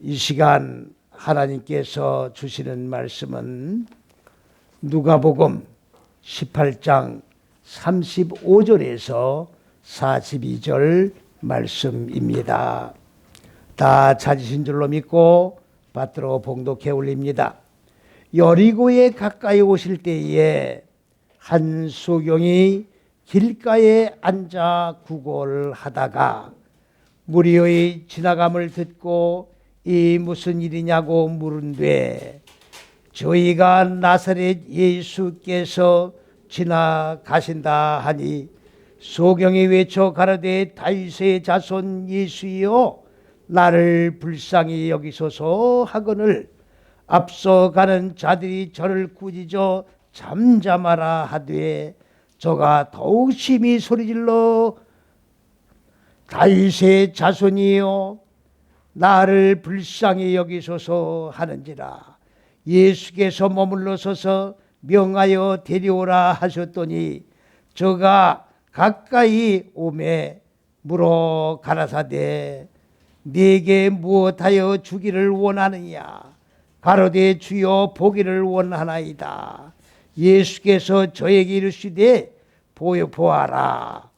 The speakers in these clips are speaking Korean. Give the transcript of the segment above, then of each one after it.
이 시간 하나님께서 주시는 말씀은 누가복음 18장 35절에서 42절 말씀입니다. 다 찾으신 줄로 믿고 받들어 봉독해 올립니다. 여리고에 가까이 오실 때에 한 소경이 길가에 앉아 구걸하다가 무리의 지나감을 듣고 이 무슨 일이냐고 물은데 저희가 나사렛 예수께서 지나가신다 하니 소경이 외쳐 가라되 다윗의 자손 예수여 나를 불쌍히 여기소서 하거늘 앞서가는 자들이 저를 꾸짖어 잠잠하라 하되 저가 더욱 심히 소리질러 다윗의 자손이여 나를 불쌍히 여기소서 하는지라 예수께서 머물러 서서 명하여 데려오라 하셨더니 저가 가까이 오매 물어 가라사대 네게 무엇하여 주기를 원하느냐 가로되 주여 보기를 원하나이다. 예수께서 저에게 이르시되 보아라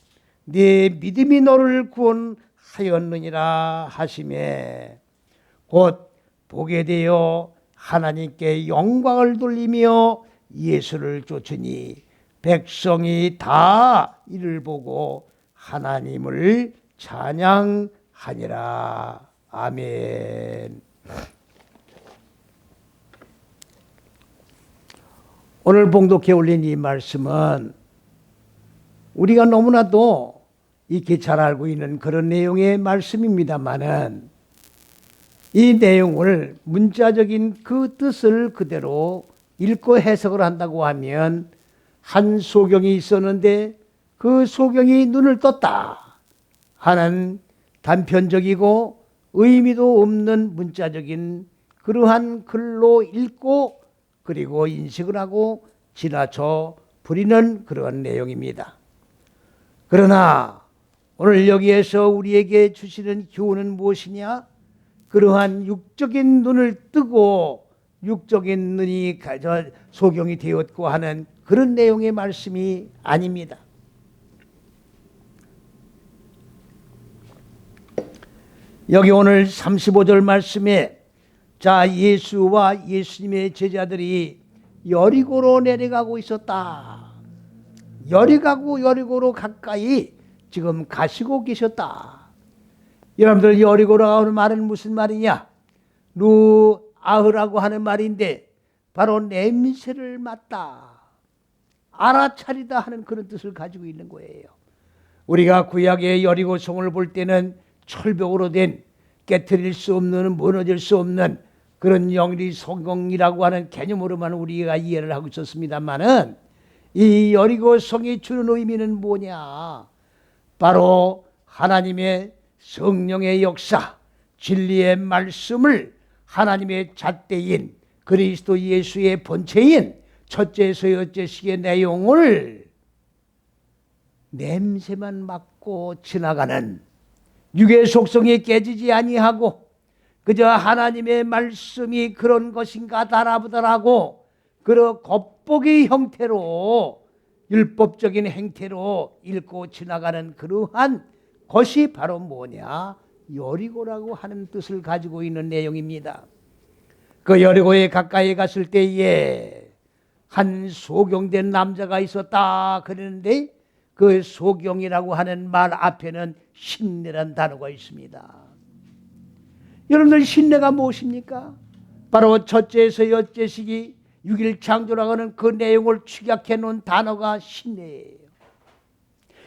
네 믿음이 너를 구원하였느니라 하시매 곧 보게 되어 하나님께 영광을 돌리며 예수를 쫓으니 백성이 다 이를 보고 하나님을 찬양하니라. 아멘. 오늘 봉독해 올린 이 말씀은 우리가 너무나도 익히 잘 알고 있는 그런 내용의 말씀입니다만은 이 내용을 문자적인 그 뜻을 그대로 읽고 해석을 한다고 하면 한 소경이 있었는데 그 소경이 눈을 떴다 하는 단편적이고 의미도 없는 문자적인 그러한 글로 읽고 그리고 인식을 하고 지나쳐 버리는 그런 내용입니다. 그러나 오늘 여기에서 우리에게 주시는 교훈은 무엇이냐? 그러한 육적인 눈을 뜨고 육적인 눈이 소경이 되었고 하는 그런 내용의 말씀이 아닙니다. 여기 오늘 35절 말씀에 자 예수와 예수님의 제자들이 여리고로 내려가고 있었다. 여리고로 가까이 지금 가시고 계셨다. 여러분들 여리고라고 하는 말은 무슨 말이냐? 루아흐라고 하는 말인데 바로 냄새를 맡다, 알아차리다 하는 그런 뜻을 가지고 있는 거예요. 우리가 구약의 여리고성을 볼 때는 철벽으로 된 깨트릴 수 없는 무너질 수 없는 그런 영리 성경이라고 하는 개념으로만 우리가 이해를 하고 있었습니다만은 이 여리고성이 주는 의미는 뭐냐? 바로 하나님의 성령의 역사, 진리의 말씀을 하나님의 잣대인 그리스도 예수의 본체인 첫째에서 여째식의 내용을 냄새만 맡고 지나가는 육의 속성이 깨지지 아니하고 그저 하나님의 말씀이 그런 것인가 달아보더라고 그런 겉보기 형태로 율법적인 행태로 읽고 지나가는 그러한 것이 바로 뭐냐? 여리고라고 하는 뜻을 가지고 있는 내용입니다. 그 여리고에 가까이 갔을 때에 한 소경된 남자가 있었다 그러는데 그 소경이라고 하는 말 앞에는 신뢰란 단어가 있습니다. 여러분들 신뢰가 무엇입니까? 바로 첫째에서 여째식이 6일 창조라고 하는 그 내용을 축약해 놓은 단어가 신뢰예요.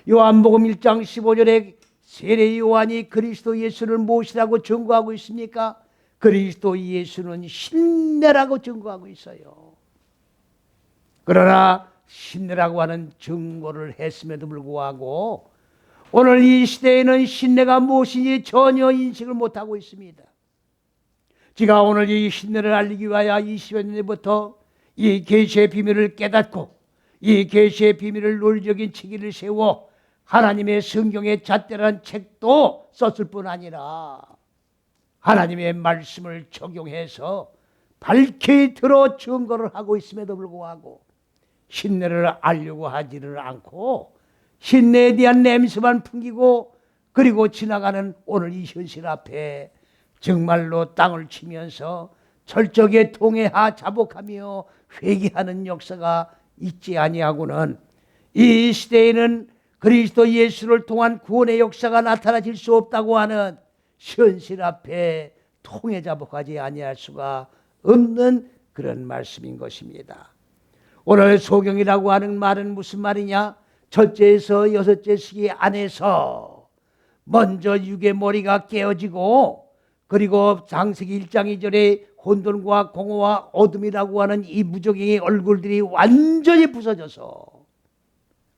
요한복음 1장 15절에 세례 요한이 그리스도 예수를 무엇이라고 증거하고 있습니까? 그리스도 예수는 신뢰라고 증거하고 있어요. 그러나 신뢰라고 하는 증거를 했음에도 불구하고 오늘 이 시대에는 신뢰가 무엇인지 전혀 인식을 못하고 있습니다. 제가 오늘 이 신뢰를 알리기 위하여 20여 년부터 이 계시의 비밀을 깨닫고 이 계시의 비밀을 논리적인 체계를 세워 하나님의 성경의 잣대라는 책도 썼을 뿐 아니라 하나님의 말씀을 적용해서 밝히 들어 증거를 하고 있음에도 불구하고 신내를 알려고 하지를 않고 신내에 대한 냄새만 풍기고 그리고 지나가는 오늘 이 현실 앞에 정말로 땅을 치면서 철저하게 통회하 자복하며 회개하는 역사가 있지 아니하고는 이 시대에는 그리스도 예수를 통한 구원의 역사가 나타나질 수 없다고 하는 현실 앞에 통회 자복하지 아니할 수가 없는 그런 말씀인 것입니다. 오늘 소경이라고 하는 말은 무슨 말이냐? 첫째에서 여섯째 시기 안에서 먼저 육의 머리가 깨어지고 그리고 창세기 1장 2절에 혼돈과 공허와 어둠이라고 하는 이 무적의 얼굴들이 완전히 부서져서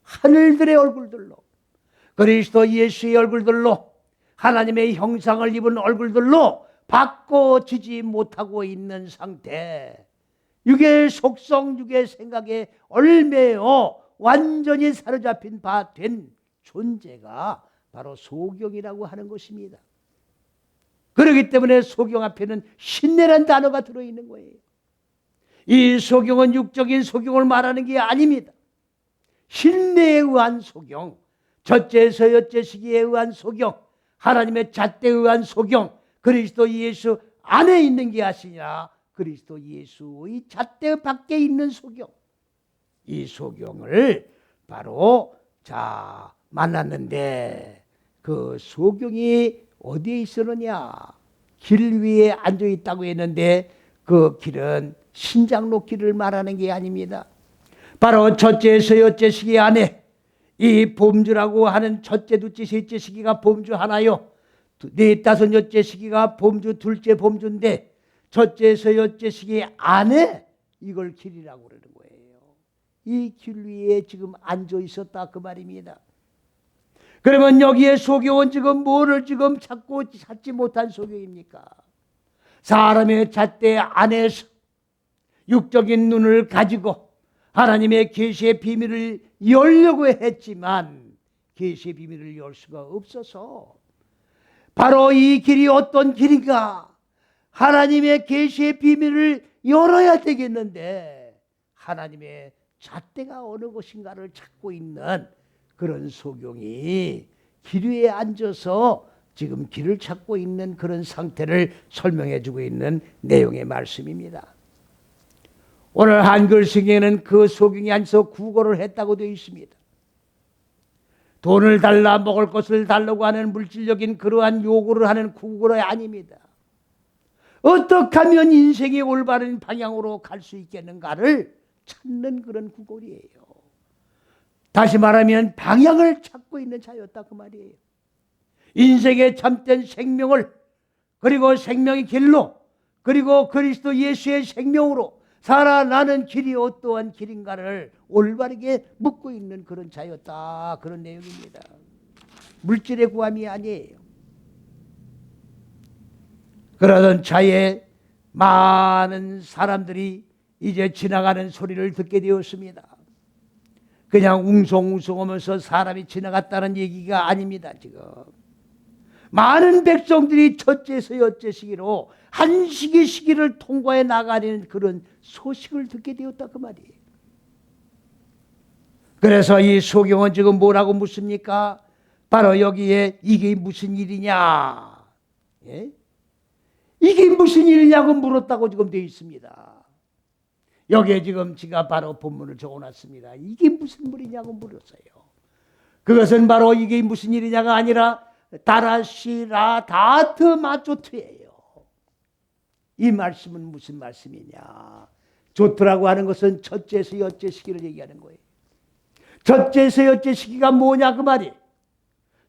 하늘들의 얼굴들로 그리스도 예수의 얼굴들로 하나님의 형상을 입은 얼굴들로 바꿔지지 못하고 있는 상태, 육의 속성, 육의 생각에 얽매여 완전히 사로잡힌 바 된 존재가 바로 소경이라고 하는 것입니다. 그렇기 때문에 소경 앞에는 신내란 단어가 들어있는 거예요. 이 소경은 육적인 소경을 말하는 게 아닙니다. 신내에 의한 소경, 첫째에서 여째 시기에 의한 소경, 하나님의 잣대에 의한 소경, 그리스도 예수 안에 있는 게 아니라 그리스도 예수의 잣대 밖에 있는 소경, 이 소경을 바로 만났는데 그 소경이 어디에 있었느냐? 길 위에 앉아 있다고 했는데 그 길은 신장로 길을 말하는 게 아닙니다. 바로 첫째에서 여째 시기 안에 이 범주라고 하는 첫째, 둘째, 셋째 시기가 범주 하나요. 네, 다섯, 여째 시기가 범주, 둘째 범주인데 첫째에서 여째 시기 안에 이걸 길이라고 그러는 거예요. 이 길 위에 지금 앉아 있었다 그 말입니다. 그러면 여기에 소경은 지금 뭐를 지금 찾지 못한 소경입니까? 사람의 잣대 안에서 육적인 눈을 가지고 하나님의 계시의 비밀을 열려고 했지만 계시의 비밀을 열 수가 없어서 바로 이 길이 어떤 길인가? 하나님의 계시의 비밀을 열어야 되겠는데 하나님의 잣대가 어느 곳인가를 찾고 있는 그런 소경이 길 위에 앉아서 지금 길을 찾고 있는 그런 상태를 설명해 주고 있는 내용의 말씀입니다. 오늘 한글 성경에는 그 소경이 앉아서 구걸을 했다고 되어 있습니다. 돈을 달라 먹을 것을 달라고 하는 물질적인 그러한 요구를 하는 구걸이 아닙니다. 어떻게 하면 인생의 올바른 방향으로 갈 수 있겠는가를 찾는 그런 구걸이에요. 다시 말하면 방향을 찾고 있는 자였다 그 말이에요. 인생의 참된 생명을 그리고 생명의 길로 그리고 그리스도 예수의 생명으로 살아나는 길이 어떠한 길인가를 올바르게 묻고 있는 그런 자였다 그런 내용입니다. 물질의 구함이 아니에요. 그러던 차에 많은 사람들이 이제 지나가는 소리를 듣게 되었습니다. 그냥 웅성웅성하면서 사람이 지나갔다는 얘기가 아닙니다. 지금 많은 백성들이 첫째에서 여째 시기로 한 시기를 통과해 나가는 그런 소식을 듣게 되었다 그 말이에요. 그래서 이 소경은 지금 뭐라고 묻습니까? 바로 여기에 이게 무슨 일이냐? 예? 이게 무슨 일이냐고 물었다고 지금 되어 있습니다. 여기에 지금 제가 바로 본문을 적어놨습니다. 이게 무슨 일이냐고 물었어요. 그것은 바로 이게 무슨 일이냐가 아니라 다라시라 다트 마조트예요. 이 말씀은 무슨 말씀이냐? 조트라고 하는 것은 첫째에서 여째 시기를 얘기하는 거예요. 첫째에서 여째 시기가 뭐냐 그 말이.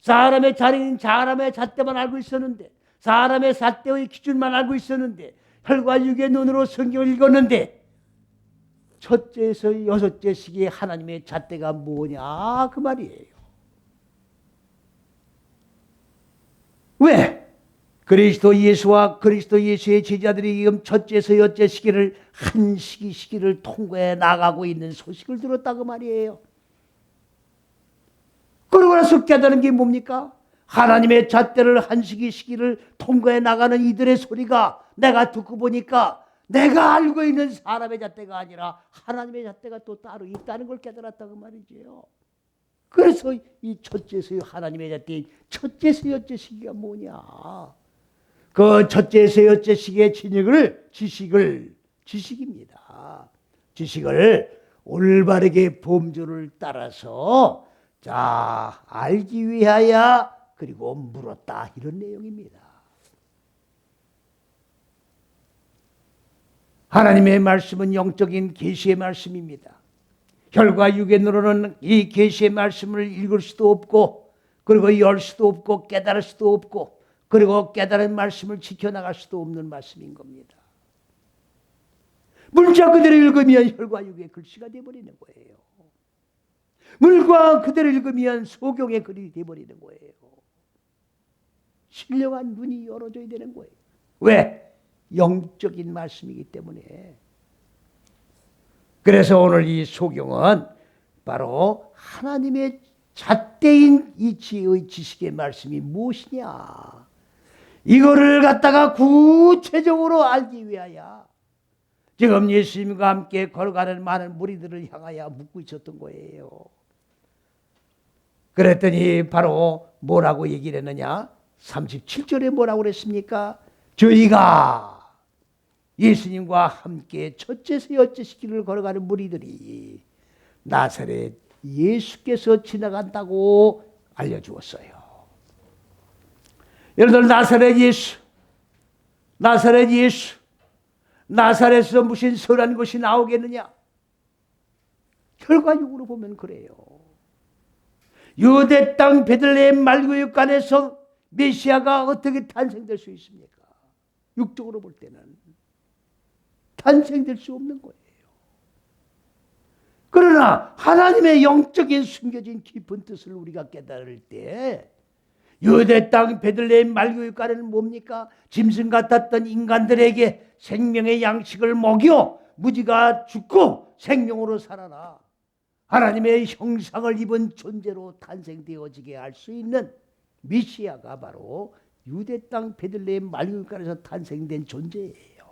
사람의 자리는 사람의 잣대만 알고 있었는데 사람의 잣대의 기준만 알고 있었는데 혈과 육의 눈으로 성경을 읽었는데 첫째에서 여섯째 시기에 하나님의 잣대가 뭐냐 그 말이에요. 왜? 그리스도 예수와 그리스도 예수의 제자들이 지금 첫째에서 여째 시기를 한 시기를 통과해 나가고 있는 소식을 들었다 그 말이에요. 그러고 나서 깨달은 게 뭡니까? 하나님의 잣대를 한시기 시기를 통과해 나가는 이들의 소리가 내가 듣고 보니까 내가 알고 있는 사람의 잣대가 아니라 하나님의 잣대가 또 따로 있다는 걸 깨달았다고 말이지요. 그래서 이 첫째서요 하나님의 잣대인 첫째서 여째 시기가 뭐냐? 그 첫째서 여째 시기의 지식입니다. 지식을 올바르게 범주를 따라서 자 알기 위하여 그리고 물었다 이런 내용입니다. 하나님의 말씀은 영적인 계시의 말씀입니다. 혈과 육의 눈으로는 이 계시의 말씀을 읽을 수도 없고 그리고 열 수도 없고 깨달을 수도 없고 그리고 깨달은 말씀을 지켜나갈 수도 없는 말씀인 겁니다. 문자 그대로 읽으면 혈과 육의 글씨가 되어버리는 거예요. 물과 그대로 읽으면 소경의 글이 되어버리는 거예요. 신령한 눈이 열어져야 되는 거예요. 왜? 영적인 말씀이기 때문에. 그래서 오늘 이 소경은 바로 하나님의 잣대인 이 지혜의 지식의 말씀이 무엇이냐 이거를 갖다가 구체적으로 알기 위하여 지금 예수님과 함께 걸어가는 많은 무리들을 향하여 묻고 있었던 거예요. 그랬더니 바로 뭐라고 얘기를 했느냐? 37절에 뭐라고 그랬습니까? 저희가 예수님과 함께 첫째서 여째 시기를 걸어가는 무리들이 나사렛 예수께서 지나간다고 알려주었어요. 여러분들 나사렛 예수 나사렛에서 무슨 선한 것이 나오겠느냐? 혈과육으로 보면 그래요. 유대 땅 베들레헴 말구육간에서 메시아가 어떻게 탄생될 수 있습니까? 육적으로 볼 때는 탄생될 수 없는 거예요. 그러나 하나님의 영적인 숨겨진 깊은 뜻을 우리가 깨달을 때 유대 땅 베들레헴 말구육간에는 뭡니까? 짐승 같았던 인간들에게 생명의 양식을 먹여 무지가 죽고 생명으로 살아나 하나님의 형상을 입은 존재로 탄생되어지게 할 수 있는 메시아가 바로 유대 땅 베들레헴 말구육간에서 탄생된 존재예요.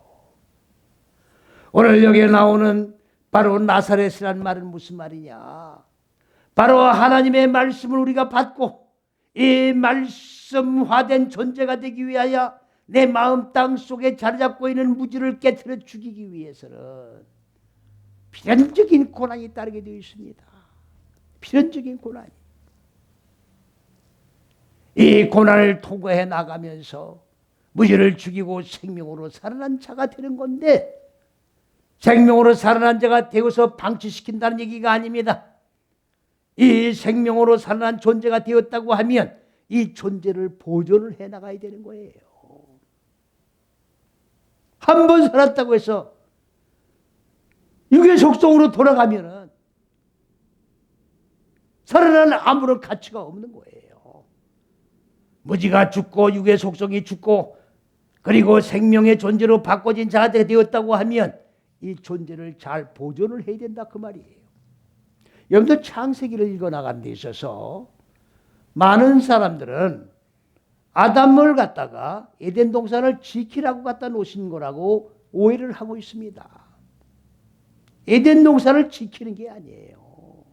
오늘 여기에 나오는 바로 나사렛이라는 말은 무슨 말이냐? 바로 하나님의 말씀을 우리가 받고 이 말씀화된 존재가 되기 위하여 내 마음 땅 속에 자리 잡고 있는 무지를 깨트려 죽이기 위해서는 필연적인 고난이 따르게 되어 있습니다. 필연적인 고난이. 이 고난을 통과해 나가면서 무지를 죽이고 생명으로 살아난 자가 되는 건데 생명으로 살아난 자가 되어서 방치시킨다는 얘기가 아닙니다. 이 생명으로 살아난 존재가 되었다고 하면 이 존재를 보존을 해나가야 되는 거예요. 한 번 살았다고 해서 육의 속성으로 돌아가면은 살아나는 아무런 가치가 없는 거예요. 무지가 죽고 육의 속성이 죽고 그리고 생명의 존재로 바꿔진 자가 되었다고 하면 이 존재를 잘 보존을 해야 된다 그 말이에요. 여러분들 창세기를 읽어나가는 데 있어서 많은 사람들은 아담을 갖다가 에덴 동산을 지키라고 갖다 놓으신 거라고 오해를 하고 있습니다. 에덴 동산을 지키는 게 아니에요.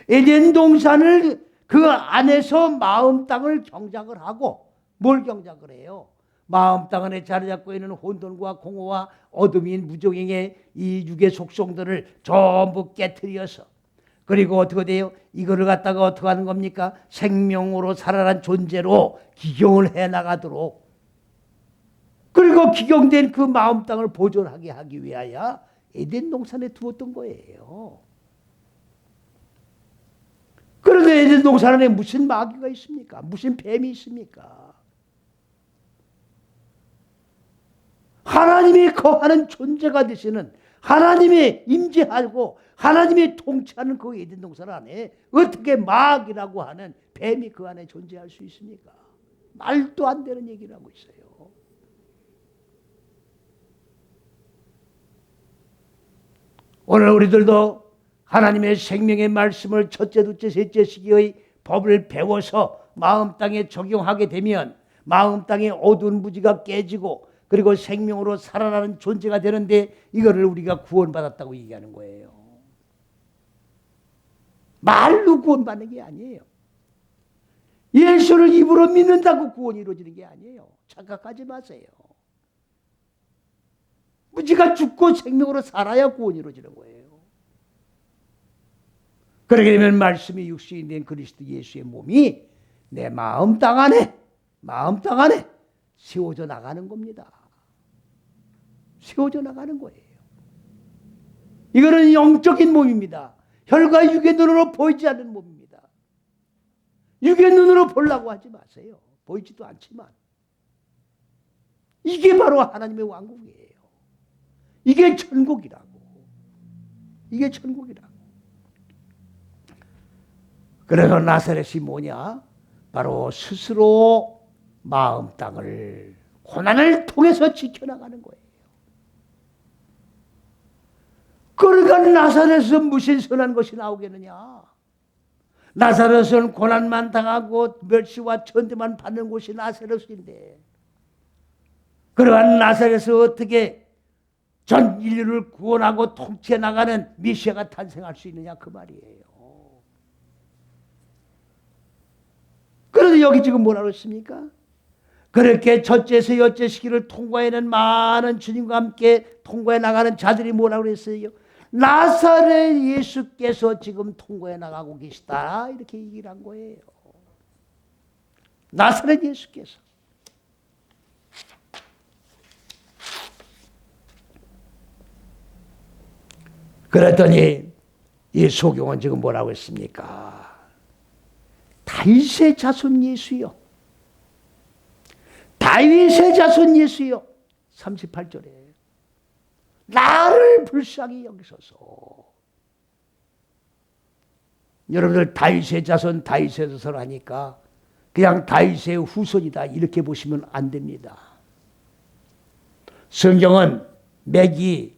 에덴 동산을 그 안에서 마음 땅을 경작을 하고 뭘 경작을 해요? 마음 땅 안에 자리 잡고 있는 혼돈과 공허와 어둠인 무종행의 이 육의 속성들을 전부 깨트려서 그리고 어떻게 돼요? 이거를 갖다가 어떻게 하는 겁니까? 생명으로 살아난 존재로 기경을 해나가도록 그리고 기경된 그 마음 땅을 보존하게 하기 위하여 에덴 동산에 두었던 거예요. 그런데 에덴 동산 안에 무슨 마귀가 있습니까? 무슨 뱀이 있습니까? 하나님이 거하는 존재가 되시는 하나님이 임재하고 하나님이 통치하는 그 에덴 동산 안에 어떻게 마귀라고 하는 뱀이 그 안에 존재할 수 있습니까? 말도 안 되는 얘기를 하고 있어요. 오늘 우리들도 하나님의 생명의 말씀을 첫째, 둘째, 셋째 시기의 법을 배워서 마음 땅에 적용하게 되면 마음 땅의 어두운 무지가 깨지고 그리고 생명으로 살아나는 존재가 되는데 이거를 우리가 구원받았다고 얘기하는 거예요. 말로 구원받는 게 아니에요. 예수를 입으로 믿는다고 구원이 이루어지는 게 아니에요. 착각하지 마세요. 무지가 죽고 생명으로 살아야 구원이 이루어지는 거예요. 그렇게 되면 말씀이 육신이 된 그리스도 예수의 몸이 내 마음 땅 안에 세워져 나가는 겁니다. 세워져 나가는 거예요. 이거는 영적인 몸입니다. 혈과 육의 눈으로 보이지 않는 몸입니다. 육의 눈으로 보려고 하지 마세요. 보이지도 않지만 이게 바로 하나님의 왕국이에요. 이게 천국이라고. 이게 천국이라고. 그래서 나사렛이 뭐냐? 바로 스스로 마음 땅을 고난을 통해서 지켜나가는 거예요. 그러니까 나사렛에서 무슨 선한 것이 나오겠느냐? 나사렛은 고난만 당하고 멸시와 천대만 받는 곳이 나사렛인데 그러한 나사렛에서 어떻게 전 인류를 구원하고 통치해 나가는 메시아가 탄생할 수 있느냐 그 말이에요. 그런데 여기 지금 뭐라고 했습니까? 그렇게 첫째에서 여째 시기를 통과해낸 많은 주님과 함께 통과해 나가는 자들이 뭐라고 했어요? 나사렛 예수께서 지금 통과해 나가고 계시다 이렇게 얘기를 한 거예요. 나사렛 예수께서. 그랬더니 이 소경은 지금 뭐라고 했습니까? 다윗의 자손 예수여. 다윗의 자손 예수여. 38절에 나를 불쌍히 여기소서. 여러분들 다윗의 자손 다윗의 자손 하니까 그냥 다윗의 후손이다 이렇게 보시면 안 됩니다. 성경은 맥이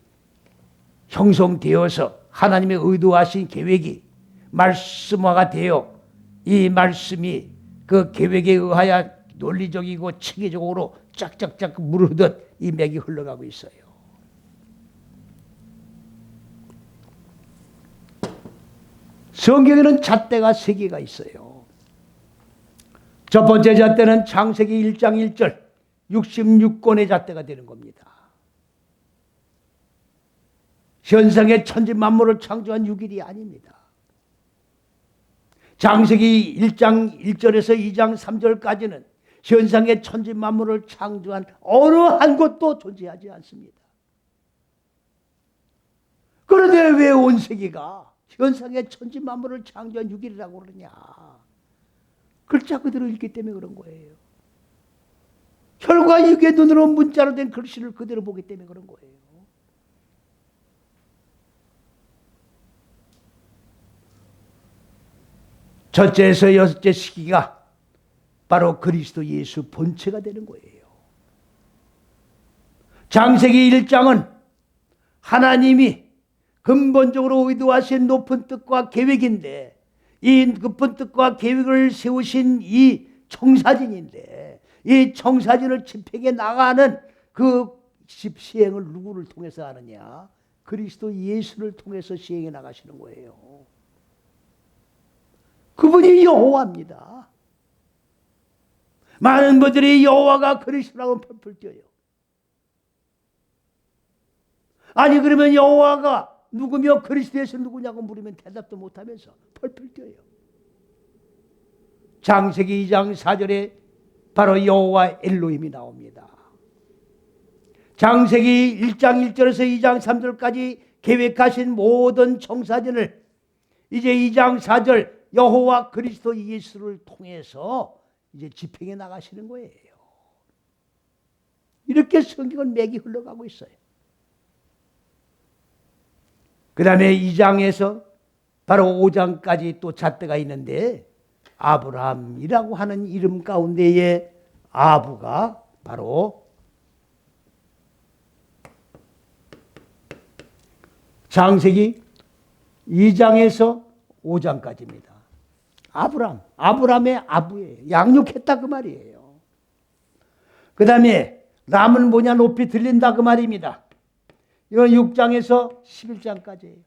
형성되어서 하나님의 의도하신 계획이 말씀화가 되어 이 말씀이 그 계획에 의하여 논리적이고 체계적으로 쫙쫙쫙 물 흐르듯 이 맥이 흘러가고 있어요. 성경에는 잣대가 3개가 있어요. 첫 번째 잣대는 창세기 1장 1절 66권의 잣대가 되는 겁니다. 현상의 천지 만물을 창조한 6일이 아닙니다. 창세기 1장 1절에서 2장 3절까지는 현상의 천지 만물을 창조한 어느 한 곳도 존재하지 않습니다. 그런데 왜 온 세계가 현상의 천지 만물을 창조한 6일이라고 그러냐? 글자 그대로 읽기 때문에 그런 거예요. 혈과 육의 눈으로 문자로 된 글씨를 그대로 보기 때문에 그런 거예요. 첫째에서 여섯째 시기가 바로 그리스도 예수 본체가 되는 거예요. 창세기 1장은 하나님이 근본적으로 의도하신 높은 뜻과 계획인데 이 높은 뜻과 계획을 세우신 이 청사진인데 이 청사진을 집행해 나가는 그 시행을 누구를 통해서 하느냐? 그리스도 예수를 통해서 시행해 나가시는 거예요. 그분이 여호와입니다. 많은 분들이 여호와가 그리스도라고 펄펄 뛰어요. 아니 그러면 여호와가 누구며 그리스도에서 누구냐고 물으면 대답도 못하면서 펄펄 뛰어요. 창세기 2장 4절에 바로 여호와 엘로힘이 나옵니다. 창세기 1장 1절에서 2장 3절까지 계획하신 모든 청사진을 이제 2장 4절 여호와 그리스도 예수를 통해서 이제 집행해 나가시는 거예요. 이렇게 성경은 맥이 흘러가고 있어요. 그 다음에 2장에서 바로 5장까지 또 잣대가 있는데 아브라함이라고 하는 이름 가운데에 아부가 바로 창세기 2장에서 5장까지입니다. 아브람의 아부예요. 양육했다 그 말이에요. 그 다음에 람은 뭐냐? 높이 들린다 그 말입니다. 이건 6장에서 11장까지예요.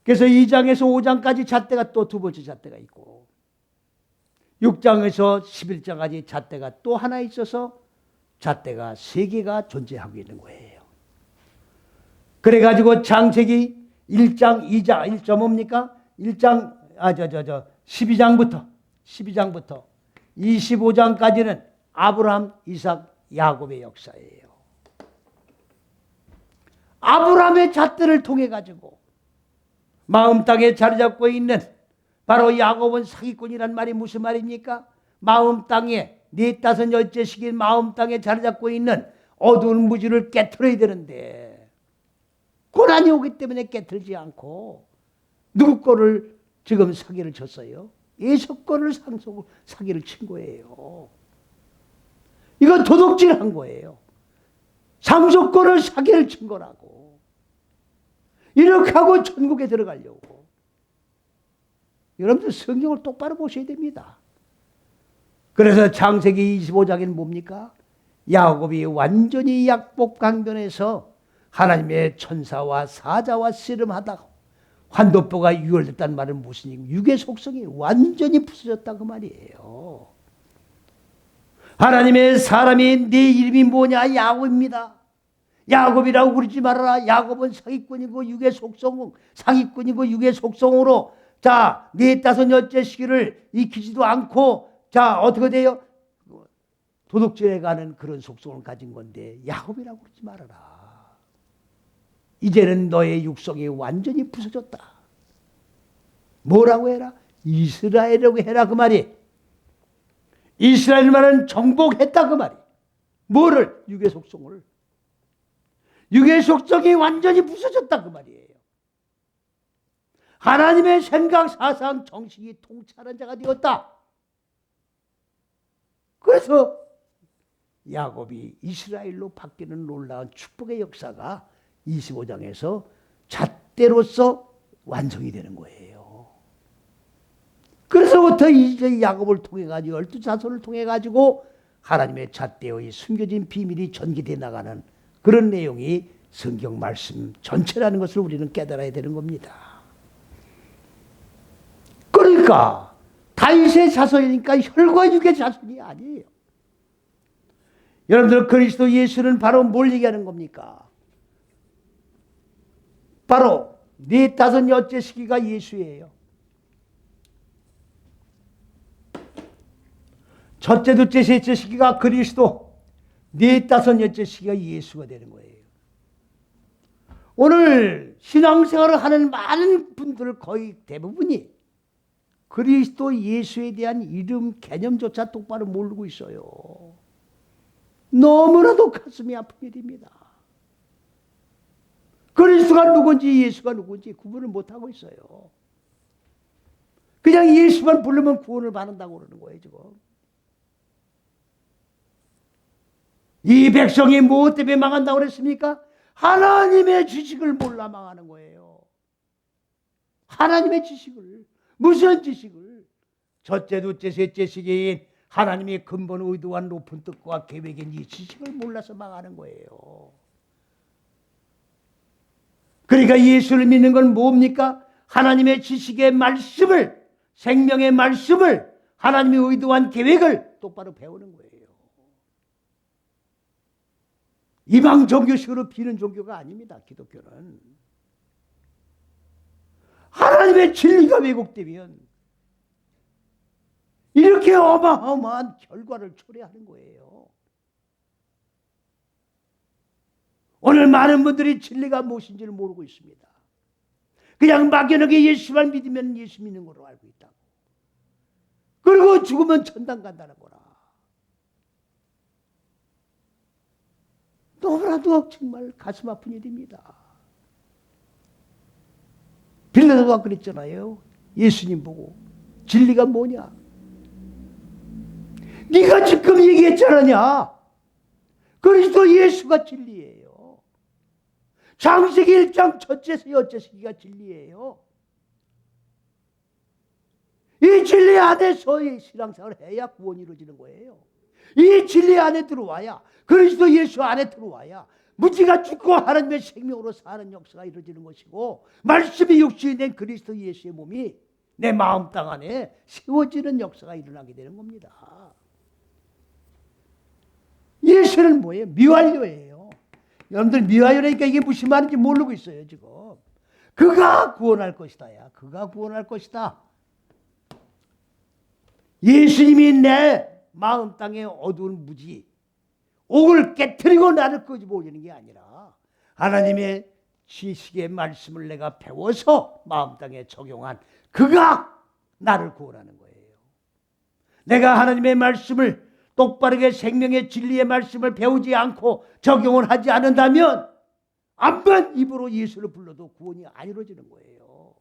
그래서 2장에서 5장까지 잣대가 또 두 번째 잣대가 있고 6장에서 11장까지 잣대가 또 하나 있어서 잣대가 세 개가 존재하고 있는 거예요. 그래가지고 창세기 1장, 2장, 1점 뭡니까? 1장, 12장부터 25장까지는 아브라함, 이삭, 야곱의 역사예요. 아브라함의 잣대를 통해 가지고 마음 땅에 자리 잡고 있는 바로 야곱은 사기꾼이란 말이 무슨 말입니까? 마음 땅에 넷다섯 여째씩인 마음 땅에 자리 잡고 있는 어두운 무지를 깨트려야 되는데 고난이 오기 때문에 깨트리지 않고 누구 거를 지금 사기를 쳤어요? 예수 거를 사기를 친 거예요. 이건 도둑질한 거예요. 상속 거를 사기를 친 거라고. 이렇게 하고 천국에 들어가려고. 여러분들 성경을 똑바로 보셔야 됩니다. 그래서 창세기 25장에는 뭡니까? 야곱이 완전히 약복강변에서 하나님의 천사와 사자와 씨름하다가 환도뼈가 유혈됐다는 말은 무슨 얘기입니까? 육의 속성이 완전히 부서졌다 그 말이에요. 하나님의 사람이 네 이름이 뭐냐? 야곱입니다. 야곱이라고 부르지 말아라. 야곱은 사기꾼이고 육의 속성, 사기꾼이고 육의 속성으로 자, 넷다섯 여째 시기를 익히지도 않고 자, 어떻게 돼요? 도둑질해 가는 그런 속성을 가진 건데 야곱이라고 그러지 말아라. 이제는 너의 육성이 완전히 부서졌다. 뭐라고 해라? 이스라엘이라고 해라 그 말이. 이스라엘 말은 정복했다 그 말이. 뭐를? 육의 속성을. 육의 속성이 완전히 부서졌다 그 말이에요. 하나님의 생각, 사상, 정신이 통찰한 자가 되었다. 그래서 야곱이 이스라엘로 바뀌는 놀라운 축복의 역사가 25장에서 잣대로서 완성이 되는 거예요. 그래서부터 이제 야곱을 통해 가지고 12자손을 통해 가지고 하나님의 잣대의 숨겨진 비밀이 전개되어 나가는 그런 내용이 성경 말씀 전체라는 것을 우리는 깨달아야 되는 겁니다. 그러니까 다윗의 자손이니까 혈과 육의 자손이 아니에요. 여러분들 그리스도 예수는 바로 뭘 얘기하는 겁니까? 바로 넷다섯 여째 시기가 예수예요. 첫째, 둘째, 셋째 시기가 그리스도, 넷다섯 여째 시기가 예수가 되는 거예요. 오늘 신앙생활을 하는 많은 분들 거의 대부분이 그리스도 예수에 대한 이름 개념조차 똑바로 모르고 있어요. 너무나도 가슴이 아픈 일입니다. 그리스도가 누군지 예수가 누군지 구분을 못하고 있어요. 그냥 예수만 부르면 구원을 받는다고 그러는 거예요 지금. 이 백성이 무엇 때문에 망한다고 그랬습니까? 하나님의 지식을 몰라 망하는 거예요. 하나님의 지식을. 무슨 지식을? 첫째, 둘째, 셋째 시기인 하나님의 근본 의도와 높은 뜻과 계획인 이 지식을 몰라서 망하는 거예요. 그러니까 예수를 믿는 건 뭡니까? 하나님의 지식의 말씀을, 생명의 말씀을, 하나님의 의도한 계획을 똑바로 배우는 거예요. 이방 종교식으로 비는 종교가 아닙니다. 기독교는. 하나님의 진리가 왜곡되면 이렇게 어마어마한 결과를 초래하는 거예요. 오늘 많은 분들이 진리가 무엇인지를 모르고 있습니다. 그냥 막연하게 예수만 믿으면 예수 믿는 걸로 알고 있다고. 그리고 죽으면 천당 간다는 거라. 너무나도 정말 가슴 아픈 일입니다. 빌라도가 그랬잖아요. 예수님 보고 진리가 뭐냐? 네가 지금 얘기했잖아. 그리스도 예수가 진리예요. 창세기 1장 첫째서 여째 시기가 진리예요. 이 진리 안에서의 신앙생활을 해야 구원이 이루어지는 거예요. 이 진리 안에 들어와야, 그리스도 예수 안에 들어와야 무지가 죽고 하나님의 생명으로 사는 역사가 이루어지는 것이고, 말씀이 육신이 된 그리스도 예수의 몸이 내 마음 땅 안에 세워지는 역사가 일어나게 되는 겁니다. 예수는 뭐예요? 미완료예요. 여러분들 미완료니까 이게 무슨 말인지 모르고 있어요 지금. 그가 구원할 것이다야. 그가 구원할 것이다. 예수님이 내 마음 땅의 어두운 무지, 옥을 깨트리고 나를 끄집어 오려는 게 아니라 하나님의 지식의 말씀을 내가 배워서 마음 땅에 적용한 그가 나를 구원하는 거예요. 내가 하나님의 말씀을 똑바르게 생명의 진리의 말씀을 배우지 않고 적용을 하지 않는다면 암만 입으로 예수를 불러도 구원이 안 이루어지는 거예요.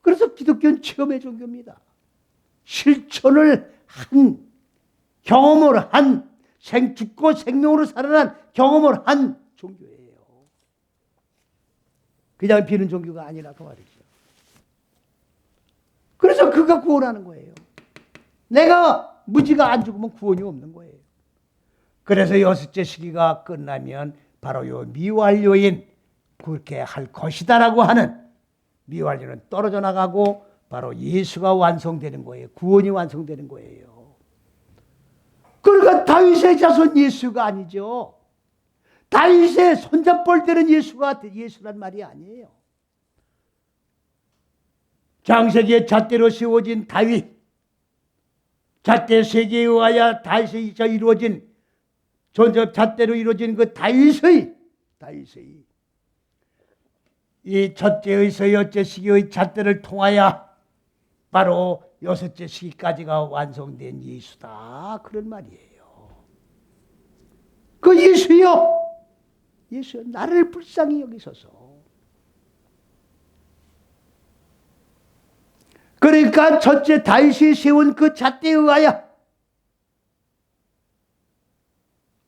그래서 기독교는 체험의 종교입니다. 실천을 한, 경험을 한, 죽고 생명으로 살아난 경험을 한 종교예요. 그냥 비는 종교가 아니라 그 말이죠. 그래서 그가 구원하는 거예요. 내가 무지가 안 죽으면 구원이 없는 거예요. 그래서 여섯째 시기가 끝나면 바로 요 미완료인 그렇게 할 것이다라고 하는 미완료는 떨어져 나가고 바로 예수가 완성되는 거예요. 구원이 완성되는 거예요. 그러니까 다윗의 자손 예수가 아니죠. 다윗의 손잡볼 때는 예수가 예수란 말이 아니에요. 장세기에 잣대로 세워진 다윗, 잣대 세계에 의하여 다윗이 이루어진 잣대로 이루어진 그 다윗의 이 첫째에서 여째 시기의 잣대를 통하여 바로 여섯째 시기까지가 완성된 예수다. 그런 말이에요. 그 예수여, 나를 불쌍히 여기소서. 그러니까 첫째 다윗이 세운 그 잣대에 의하여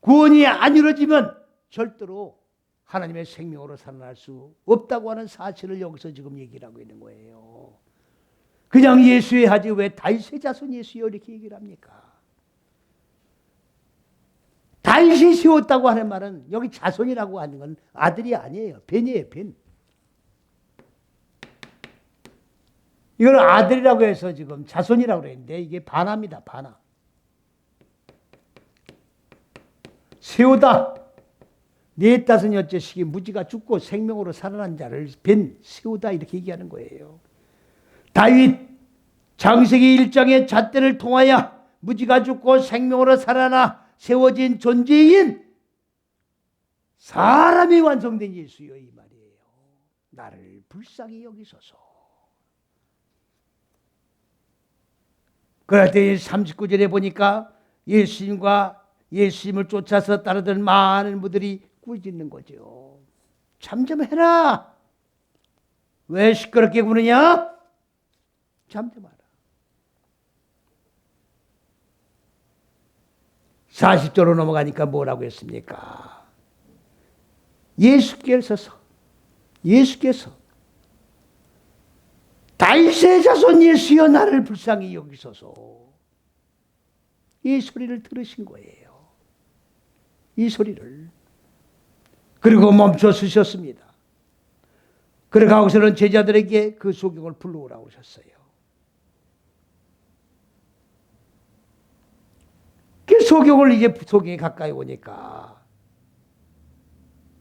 구원이 안 이루어지면 절대로 하나님의 생명으로 살아날 수 없다고 하는 사실을 여기서 지금 얘기를 하고 있는 거예요. 그냥 예수의 하지 왜 다윗의 자손 예수여 이렇게 얘기를 합니까? 다윗이 세웠다고 하는 말은 여기 자손이라고 하는 건 아들이 아니에요. 벤이에요, 벤. 이걸 아들이라고 해서 지금 자손이라고 그랬는데 이게 반화입니다. 반화. 세우다. 네 다섯 여째 시기 무지가 죽고 생명으로 살아난 자를 벤 세우다 이렇게 얘기하는 거예요. 다윗 장세기 1장의 잣대를 통하여 무지가 죽고 생명으로 살아나 세워진 존재인 사람이 완성된 예수여 이 말이에요. 나를 불쌍히 여기소서. 그럴 때 39절에 보니까 예수님과 예수님을 쫓아서 따르던 많은 무들이 꾸짖는 거죠. 참 좀 해라. 왜 시끄럽게 구느냐? 참 좀 하라. 40절로 넘어가니까 뭐라고 했습니까? 예수께서 다윗의 자손 예수여 나를 불쌍히 여기소서. 이 소리를 들으신 거예요. 이 소리를. 그리고 멈춰 서셨습니다. 그러고 하고서는 제자들에게 그 소경을 불러오라고 하셨어요. 그 소경을 이제 소경이 가까이 오니까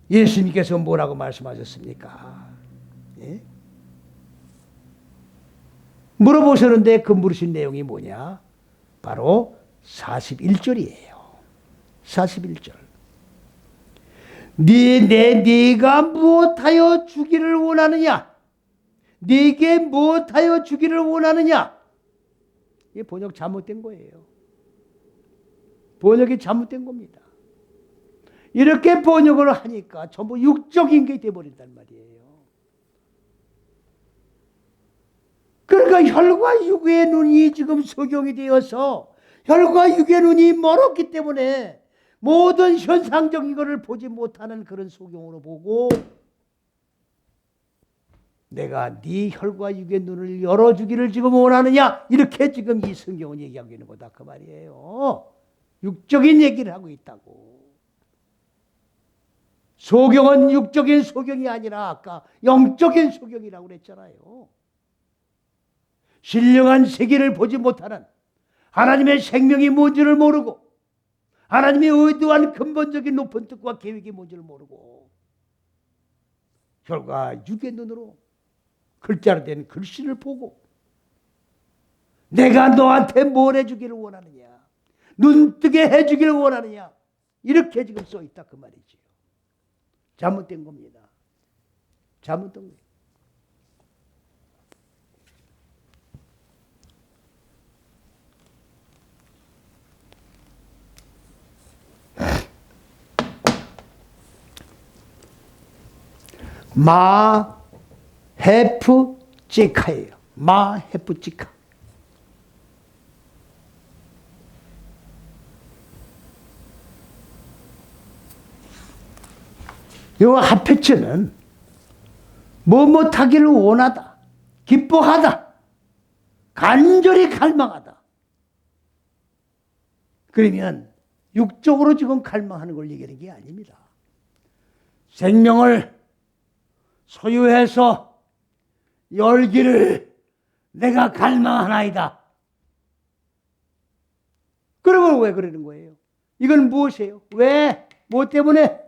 예수님께서 뭐라고 말씀하셨습니까? 예? 물어보셨는데 그 물으신 내용이 뭐냐? 바로 41절이에요. 41절. 네가 무엇하여 주기를 원하느냐? 네게 무엇하여 주기를 원하느냐? 이게 번역 잘못된 거예요. 번역이 잘못된 겁니다. 이렇게 번역을 하니까 전부 육적인 게 되어버린단 말이에요. 그러니까 혈과 육의 눈이 지금 소경이 되어서 혈과 육의 눈이 멀었기 때문에 모든 현상적인 것을 보지 못하는 그런 소경으로 보고 내가 네 혈과 육의 눈을 열어주기를 지금 원하느냐? 이렇게 지금 이 성경은 얘기하고 있는 거다 그 말이에요. 육적인 얘기를 하고 있다고. 소경은 육적인 소경이 아니라 아까 영적인 소경이라고 그랬잖아요. 신령한 세계를 보지 못하는, 하나님의 생명이 뭔지를 모르고 하나님의 의도한 근본적인 높은 뜻과 계획이 뭔지를 모르고 혈과 육의 눈으로 글자로 된 글씨를 보고 내가 너한테 뭘 해주기를 원하느냐, 눈뜨게 해주기를 원하느냐, 이렇게 지금 써있다 그 말이지요. 잘못된 겁니다. 잘못된 거예요. 마헤프제카예요. 마헤프제카. 이 하페츠는 뭐하기를 원하다, 기뻐하다, 간절히 갈망하다. 그러면 육적으로 지금 갈망하는 걸 얘기하는 게 아닙니다. 생명을 소유해서 열기를 내가 갈망하나이다. 그러면 왜 그러는 거예요? 이건 무엇이에요? 왜? 뭐 때문에?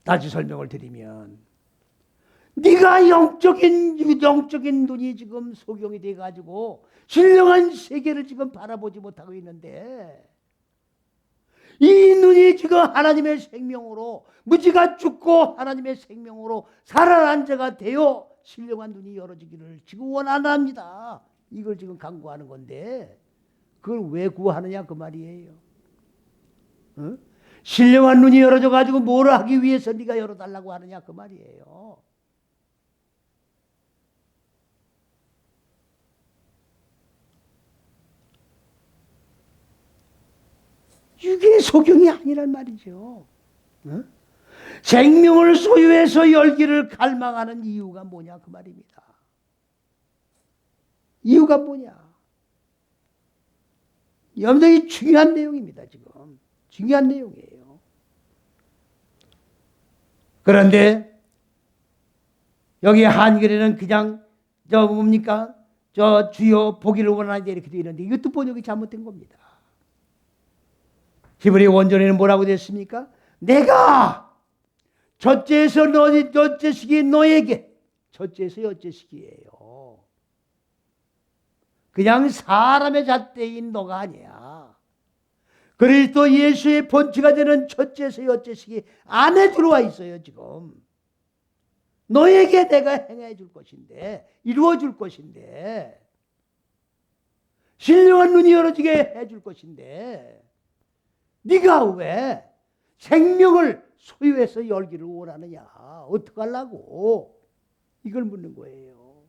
다시 설명을 드리면, 네가 영적인 눈이 지금 소경이 돼가지고 신령한 세계를 지금 바라보지 못하고 있는데, 이 눈이 지금 하나님의 생명으로, 무지가 죽고 하나님의 생명으로 살아난 자가 되어 신령한 눈이 열어지기를 지금 원한답니다. 이걸 지금 강구하는 건데, 그걸 왜 구하느냐 그 말이에요. 어? 신령한 눈이 열어져 가지고 뭘 하기 위해서 네가 열어달라고 하느냐 그 말이에요. 육의 소경이 아니란 말이죠. 어? 생명을 소유해서 열기를 갈망하는 이유가 뭐냐 그 말입니다. 이유가 뭐냐? 여러분들이 중요한 내용입니다. 지금 중요한 내용이에요. 그런데 여기 한글에는 그냥 뭡니까? 주여 보기를 원하는데 이렇게 되어 있는데 이것도 번역이 잘못된 겁니다. 히브리 원전에는 뭐라고 됐습니까? 내가 첫째에서 첫째식이 너에게, 첫째에서 여째식이에요. 그냥 사람의 잣대인 너가 아니야. 그리스도 예수의 본체가 되는 첫째에서 여째식이 안에 들어와 있어요. 지금 너에게 내가 행해 줄 것인데, 이루어 줄 것인데, 신령한 눈이 열어지게 해 줄 것인데, 네가 왜 생명을 소유해서 열기를 원하느냐? 어떡하려고? 이걸 묻는 거예요.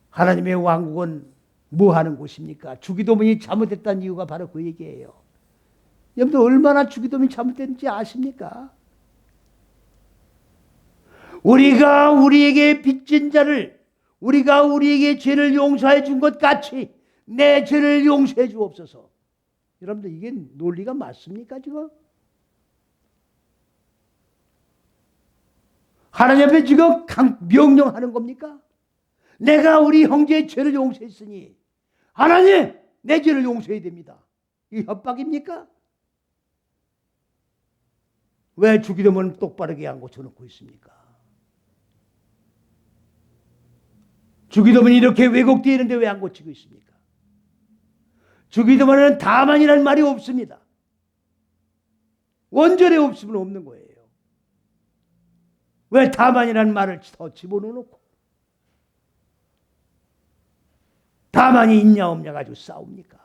하나님의 왕국은 뭐 하는 곳입니까? 주기도문이 잘못됐다는 이유가 바로 그 얘기예요. 여러분들 얼마나 주기도문이 잘못됐는지 아십니까? 우리가 우리에게 빚진 자를, 우리가 우리에게 죄를 용서해 준 것 같이 내 죄를 용서해 주옵소서. 여러분들 이게 논리가 맞습니까 지금? 하나님 앞에 지금 명령하는 겁니까? 내가 우리 형제의 죄를 용서했으니 하나님 내 죄를 용서해야 됩니다. 이 협박입니까? 왜 주기도문 똑바르게 안 고쳐놓고 있습니까? 주기도문이 이렇게 왜곡되어 있는데 왜 안 고치고 있습니까? 주기도문에는 다만이라는 말이 없습니다. 원절에 없으면 없는 거예요. 왜 다만이라는 말을 더 집어넣고 다만이 있냐 없냐 가지고 싸웁니까?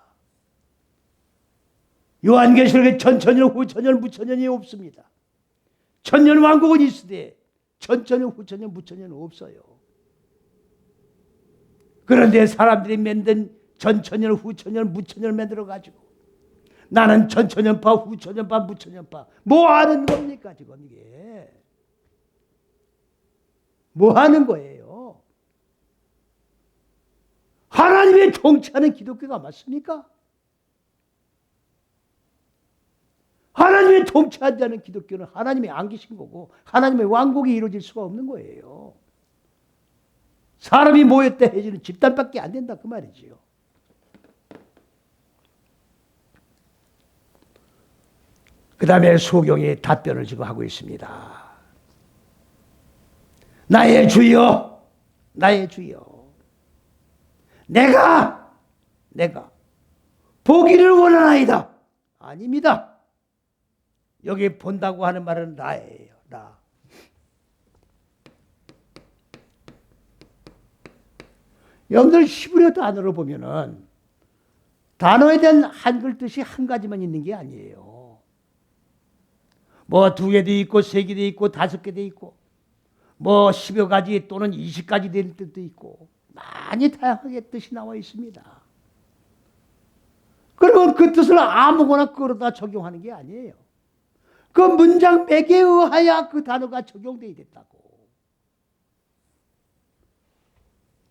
요한계시록에 전천년, 후천년, 무천년이 없습니다. 천년 왕국은 있으되 전천년, 후천년, 무천년은 없어요. 그런데 사람들이 만든 전천년, 후천년, 무천년을 만들어 가지고 나는 전천연파, 후천연파, 무천연파. 뭐 하는 겁니까 지금 이게? 뭐 하는 거예요? 하나님의 통치하는 기독교가 맞습니까? 하나님의 통치하지 않은 기독교는 하나님이 안 계신 거고 하나님의 왕국이 이루어질 수가 없는 거예요. 사람이 모였다 해지는 집단밖에 안 된다 그 말이지요. 그 다음에 소경이 답변을 지금 하고 있습니다. 나의 주여, 나의 주여, 내가 보기를 원하나이다. 아닙니다. 여기 본다고 하는 말은 나예요. 나. 여러분들 히브리어 단어로 보면은 단어에 대한 한글 뜻이 한 가지만 있는 게 아니에요. 뭐 2개도 있고 3개도 있고 5개도 있고 뭐 10여 가지 또는 20가지 되는 뜻도 있고 많이 다양하게 뜻이 나와 있습니다. 그러면 그 뜻을 아무거나 끌어다 적용하는 게 아니에요. 그 문장 맥에 의하여 그 단어가 적용되어야 됐다고.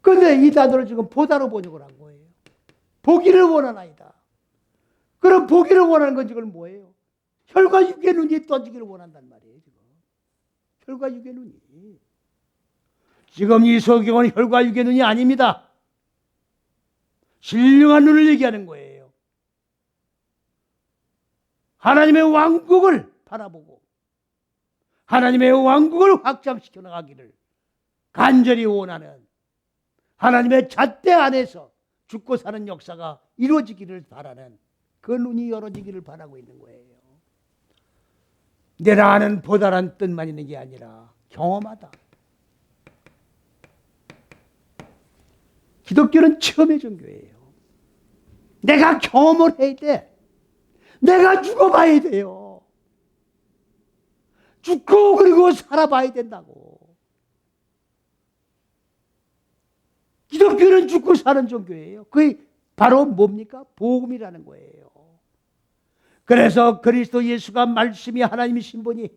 그런데 이 단어를 지금 보다로 번역을 한 거예요. 보기를 원하나이다. 그럼 보기를 원하는 건 지금 뭐예요? 혈과 육의 눈이 떠지기를 원한단 말이에요. 지금. 혈과 육의 눈이. 지금 이 소경은 혈과 육의 눈이 아닙니다. 신령한 눈을 얘기하는 거예요. 하나님의 왕국을 바라보고 하나님의 왕국을 확장시켜 나가기를 간절히 원하는 하나님의 잣대 안에서 죽고 사는 역사가 이루어지기를 바라는 그 눈이 열어지기를 바라고 있는 거예요. 내가 아는 보다란 뜻만 있는 게 아니라 경험하다. 기독교는 체험의 종교예요. 내가 경험을 해야 돼. 내가 죽어봐야 돼요. 죽고 그리고 살아봐야 된다고. 기독교는 죽고 사는 종교예요. 그게 바로 뭡니까? 복음이라는 거예요. 그래서 그리스도 예수가 말씀이 하나님이신 분이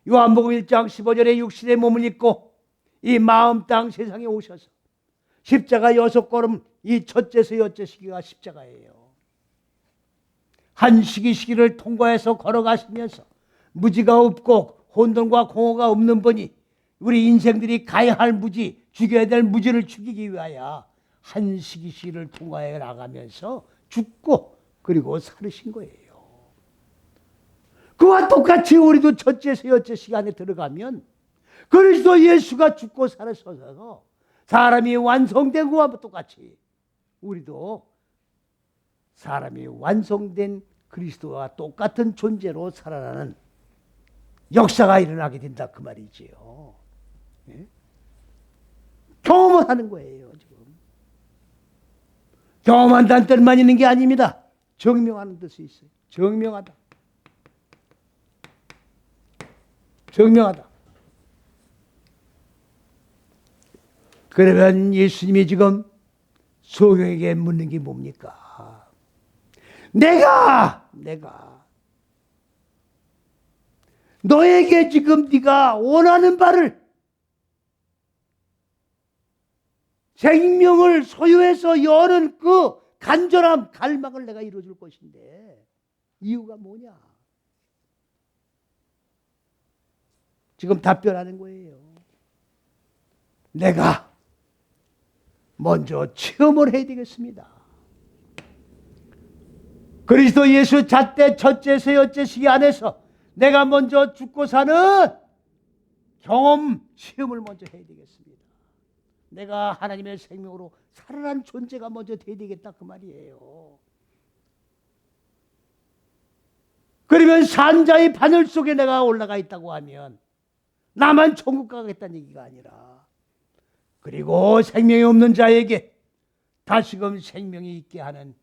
요한복음 1장 15절에 육신의 몸을 입고 이 마음 땅 세상에 오셔서 십자가 6걸음 이 첫째서 여째 시기가 십자가예요. 한 시기를 통과해서 걸어가시면서 무지가 없고 혼돈과 공허가 없는 분이 우리 인생들이 가야 할 무지, 죽여야 될 무지를 죽이기 위하여 한 시기를 통과해 나가면서 죽고 그리고 살으신 거예요. 그와 똑같이 우리도 첫째서 여째 시간에 들어가면 그리스도 예수가 죽고 살아서서 사람이 완성된 것과 똑같이 우리도 사람이 완성된 그리스도와 똑같은 존재로 살아나는 역사가 일어나게 된다 그 말이지요. 예? 경험을 하는 거예요. 지금 경험한다는 뜻만 있는 게 아닙니다. 증명하는 뜻이 있어요. 증명하다. 증명하다. 그러면 예수님이 지금 소경에게 묻는 게 뭡니까? 내가 너에게 지금 네가 원하는 바를 생명을 소유해서 여는 그 간절함, 갈망을 내가 이루어줄 것인데 이유가 뭐냐? 지금 답변하는 거예요. 내가 먼저 체험을 해야 되겠습니다. 그리스도 예수 잣대 첫째, 셋째 시기 안에서 내가 먼저 죽고 사는 경험, 체험을 먼저 해야 되겠습니다. 내가 하나님의 생명으로 살아난 존재가 먼저 돼야 되겠다 그 말이에요. 그러면 산자의 바늘 속에 내가 올라가 있다고 하면 나만 천국 가겠다는 얘기가 아니라 그리고 생명이 없는 자에게 다시금 생명이 있게 하는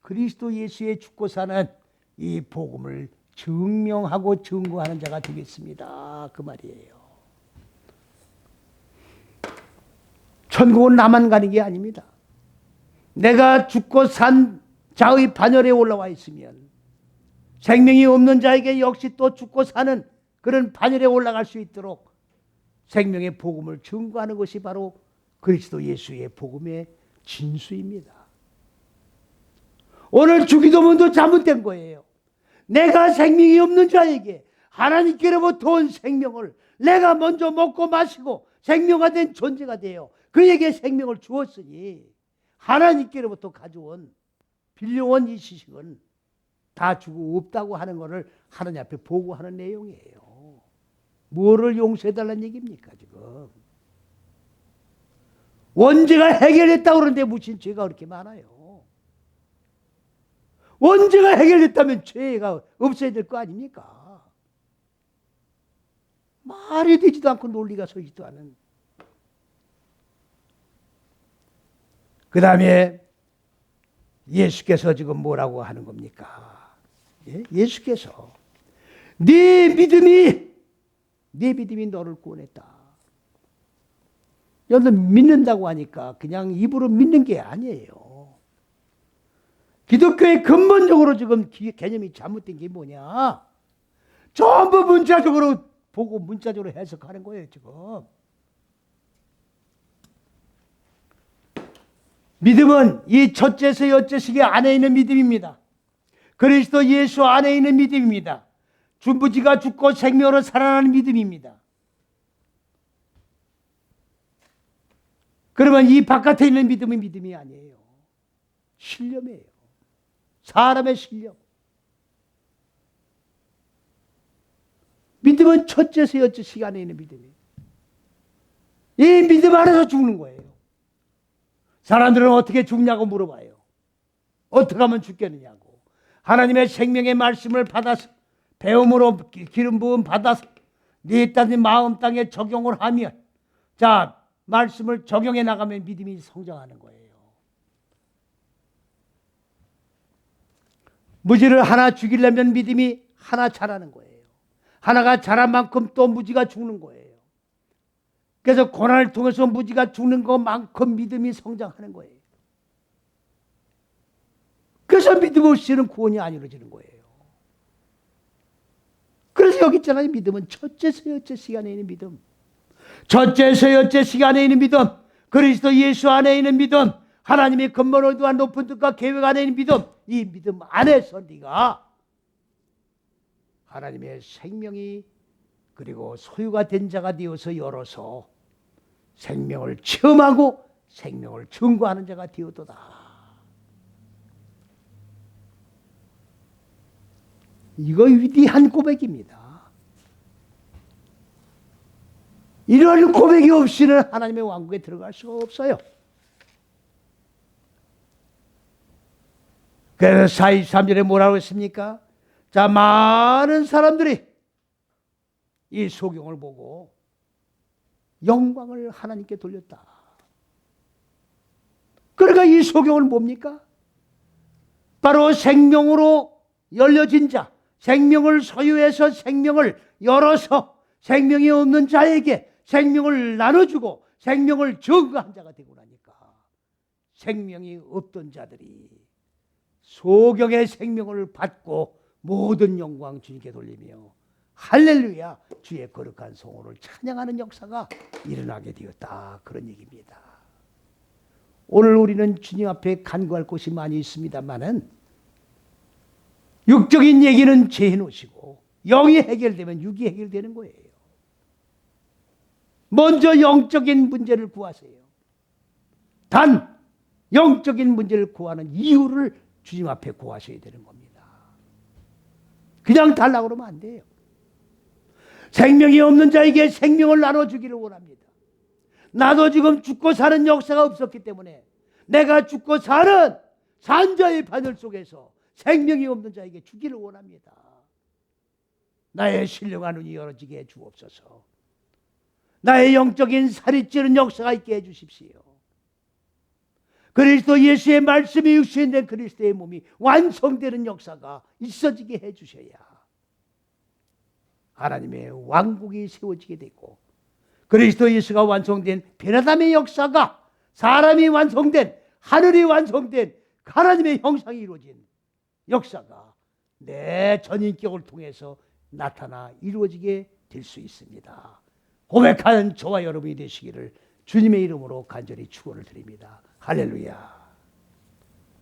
그리스도 예수의 죽고 사는 이 복음을 증명하고 증거하는 자가 되겠습니다. 그 말이에요. 천국은 나만 가는 게 아닙니다. 내가 죽고 산 자의 반열에 올라와 있으면 생명이 없는 자에게 역시 또 죽고 사는 그런 반열에 올라갈 수 있도록 생명의 복음을 증거하는 것이 바로 그리스도 예수의 복음의 진수입니다. 오늘 주기도문도 잘못된 거예요. 내가 생명이 없는 자에게 하나님께로부터 온 생명을 내가 먼저 먹고 마시고 생명화 된 존재가 되어 그에게 생명을 주었으니 하나님께로부터 가져온 빌려온 이 지식은 다 주고 없다고 하는 것을 하나님 앞에 보고하는 내용이에요. 뭐를 용서해달라는 얘기입니까 지금? 원죄가 해결됐다고 그러는데 무슨 죄가 그렇게 많아요? 원죄가 해결됐다면 죄가 없어야 될 거 아닙니까? 말이 되지도 않고 논리가 서지도 않은. 그 다음에 예수께서 지금 뭐라고 하는 겁니까? 예수께서 네 믿음이 너를 구원했다. 여러분 믿는다고 하니까 그냥 입으로 믿는 게 아니에요. 기독교의 근본적으로 지금 개념이 잘못된 게 뭐냐? 전부 문자적으로 보고 문자적으로 해석하는 거예요 지금. 믿음은 이 첫째서 여째식이 안에 있는 믿음입니다. 그리스도 예수 안에 있는 믿음입니다. 주부지가 죽고 생명으로 살아나는 믿음입니다. 그러면 이 바깥에 있는 믿음은 믿음이 아니에요. 신념이에요. 사람의 신념. 믿음은 첫째서 여째식 안에 있는 믿음이에요. 이 믿음 안에서 죽는 거예요. 사람들은 어떻게 죽냐고 물어봐요. 어떻게 하면 죽겠느냐고. 하나님의 생명의 말씀을 받아서 배움으로 기름 부음 받아서 네 땅 마음 땅에 적용을 하면 자 말씀을 적용해 나가면 믿음이 성장하는 거예요. 무지를 하나 죽이려면 믿음이 하나 자라는 거예요. 하나가 자란 만큼 또 무지가 죽는 거예요. 그래서 고난을 통해서 무지가 죽는 것만큼 믿음이 성장하는 거예요. 그래서 믿음 없이는 구원이 안 이루어지는 거예요. 그래서 여기 있잖아요. 믿음은 첫째서 여째식 안에 있는 믿음. 첫째서 여째식 안에 있는 믿음. 그리스도 예수 안에 있는 믿음. 하나님의 근본 의도와 높은 뜻과 계획 안에 있는 믿음. 이 믿음 안에서 네가 하나님의 생명이 그리고 소유가 된 자가 되어서 열어서 생명을 체험하고 생명을 증거하는 자가 되었도다. 이거 위대한 고백입니다. 이러한 고백이 없이는 하나님의 왕국에 들어갈 수가 없어요. 그래서 43절에 뭐라고 했습니까? 자, 많은 사람들이 이 소경을 보고 영광을 하나님께 돌렸다. 그러니까 이 소경은 뭡니까? 바로 생명으로 열려진 자, 생명을 소유해서 생명을 열어서 생명이 없는 자에게 생명을 나눠주고 생명을 증거한 자가 되고 나니까 생명이 없던 자들이 소경의 생명을 받고 모든 영광 주님께 돌리며 할렐루야 주의 거룩한 성호를 찬양하는 역사가 일어나게 되었다. 그런 얘기입니다. 오늘 우리는 주님 앞에 간구할 곳이 많이 있습니다만은 육적인 얘기는 재해놓으시고 영이 해결되면 육이 해결되는 거예요. 먼저 영적인 문제를 구하세요. 단 영적인 문제를 구하는 이유를 주님 앞에 구하셔야 되는 겁니다. 그냥 달라고 그러면 안 돼요. 생명이 없는 자에게 생명을 나눠주기를 원합니다. 나도 지금 죽고 사는 역사가 없었기 때문에 내가 죽고 사는 산자의 바늘 속에서 생명이 없는 자에게 주기를 원합니다. 나의 신령한 눈이 열어지게 해 주옵소서. 나의 영적인 살이 찌는 역사가 있게 해 주십시오. 그리스도 예수의 말씀이 육신된 그리스도의 몸이 완성되는 역사가 있어지게 해 주셔야 하나님의 왕국이 세워지게 되고 그리스도 예수가 완성된 변화담의 역사가 사람이 완성된 하늘이 완성된 하나님의 형상이 이루어진 역사가 내 전인격을 통해서 나타나 이루어지게 될 수 있습니다. 고백하는 저와 여러분이 되시기를 주님의 이름으로 간절히 축원을 드립니다. 할렐루야.